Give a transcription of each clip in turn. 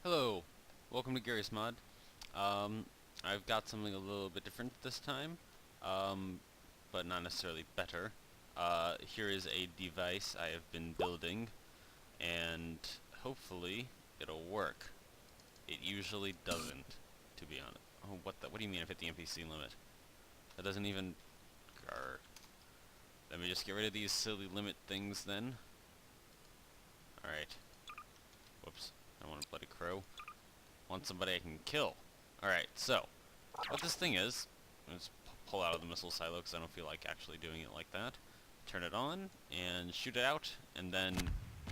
Hello, welcome to Gary's Mod. Um, I've got something a little bit different this time, um, but not necessarily better. Here is a device I have been building, and hopefully it'll work. It usually doesn't, to be honest. Oh, what do you mean I've hit the NPC limit? That doesn't even... Grr. Let me just get rid of these silly limit things then. Alright. Whoops. I want a bloody crow. Want somebody I can kill. Alright, so, what this thing is, let's pull out of the missile silo because I don't feel like actually doing it like that. Turn it on, and shoot it out, and then,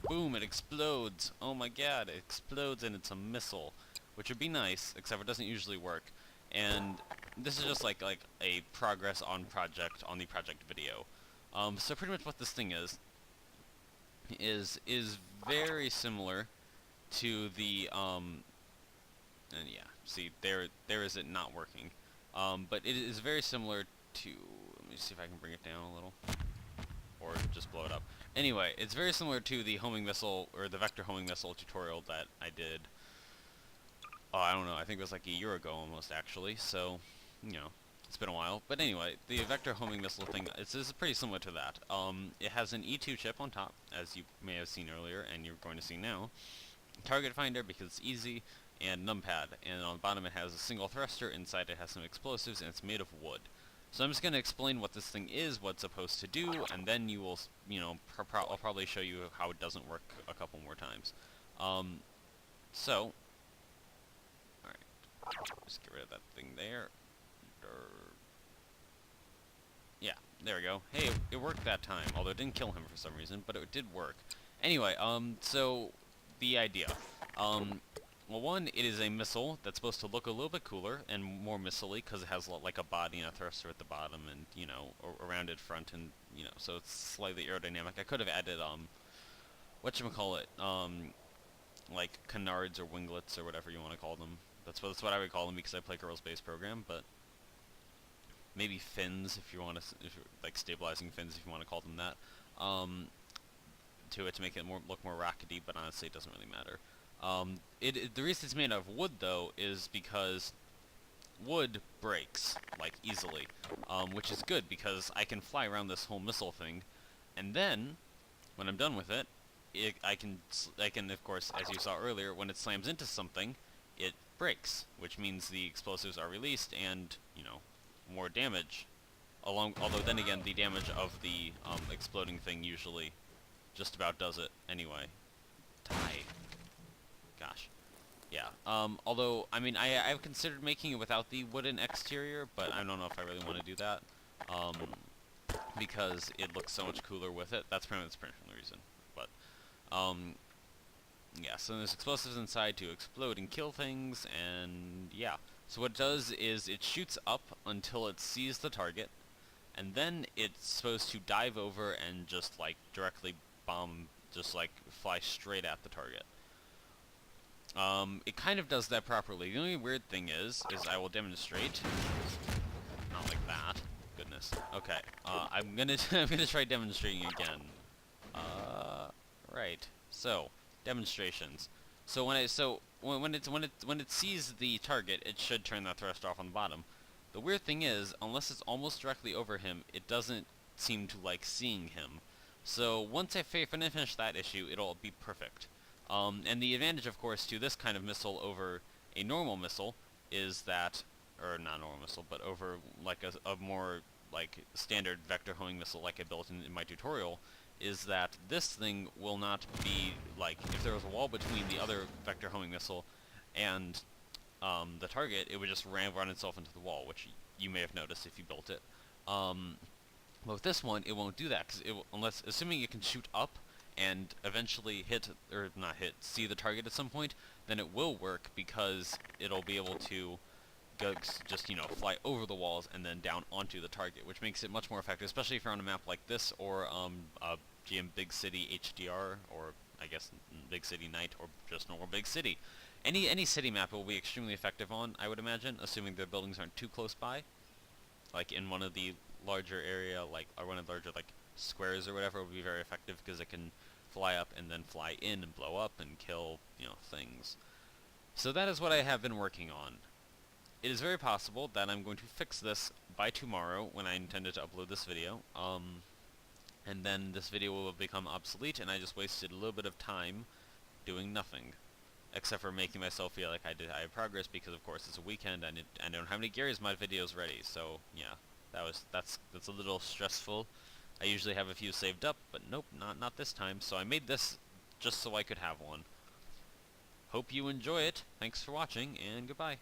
boom, it explodes. Oh my god, it explodes and it's a missile, which would be nice, except it doesn't usually work. And this is just like a progress on the project video. So pretty much what this thing is very similar to the, and yeah, see, there is it not working. But it is very similar to, let me see if I can bring it down a little, or just blow it up. Anyway, it's very similar to the homing missile, or the vector homing missile tutorial that I did, oh, I don't know, I think it was like a year ago almost, actually, so, you know, it's been a while. But anyway, the vector homing missile thing, is pretty similar to that. It has an E2 chip on top, as you may have seen earlier, and you're going to see now. Target finder, because it's easy, and numpad, and on the bottom it has a single thruster, inside it has some explosives, and it's made of wood. So I'm just going to explain what this thing is, what it's supposed to do, and then you will, you know, I'll probably show you how it doesn't work a couple more times. So, alright, just get rid of that thing there. Yeah, there we go. Hey, it worked that time, although it didn't kill him for some reason, but it did work. Anyway, so, the idea. Well, one, it is a missile that's supposed to look a little bit cooler and more missile-y because it has like a body and a thruster at the bottom and, you know, a rounded front and, you know, so it's slightly aerodynamic. I could have added, whatchamacallit, like canards or winglets or whatever you want to call them. That's what I would call them because I play Girls Base Program, but maybe fins if you want to, like stabilizing fins if you want to call them that, to it to make it look more rockety, but honestly it doesn't really matter. The reason it's made out of wood, though, is because wood breaks, like, easily, which is good, because I can fly around this whole missile thing, and then, when I'm done with it, I can, of course, as you saw earlier, when it slams into something, it breaks, which means the explosives are released, and, you know, more damage, although then again, the damage of the, exploding thing usually just about does it anyway. Die. Gosh. Yeah, although, I mean, I've considered making it without the wooden exterior, but I don't know if I really want to do that, because it looks so much cooler with it. That's pretty much the reason, but, yeah, so there's explosives inside to explode and kill things, and yeah. So what it does is it shoots up until it sees the target, and then it's supposed to dive over and just, like, directly bomb, just, like, fly straight at the target. It kind of does that properly. The only weird thing is I will demonstrate. Not like that. Goodness. Okay. I'm gonna I'm gonna try demonstrating again. Right. So, demonstrations. So when it sees the target, it should turn that thrust off on the bottom. The weird thing is, unless it's almost directly over him, it doesn't seem to like seeing him. So once I finish that issue, it'll be perfect. And the advantage, of course, to this kind of missile over a normal missile is that, or not normal missile, but over like a more like standard vector homing missile like I built in my tutorial, is that this thing will not be like, if there was a wall between the other vector homing missile and the target, it would just run itself into the wall, which you may have noticed if you built it. But with this one, it won't do that, because assuming it can shoot up and eventually hit, or not hit, see the target at some point, then it will work because it'll be able to just, you know, fly over the walls and then down onto the target, which makes it much more effective, especially if you're on a map like this, or GM Big City HDR, or I guess Big City Night, or just normal Big City. Any city map it will be extremely effective on, I would imagine, assuming the buildings aren't too close by. Like in one of the larger area, like, or one of the larger, like, squares or whatever, would be very effective because it can fly up and then fly in and blow up and kill, you know, things. So that is what I have been working on. It is very possible that I'm going to fix this by tomorrow when I intended to upload this video. And then this video will become obsolete, and I just wasted a little bit of time doing nothing, except for making myself feel like I had progress, because of course it's a weekend and I don't have any Garry's Mod videos ready. So yeah, that's a little stressful. I usually have a few saved up, but nope, not this time. So I made this just so I could have one. Hope you enjoy it. Thanks for watching, and goodbye.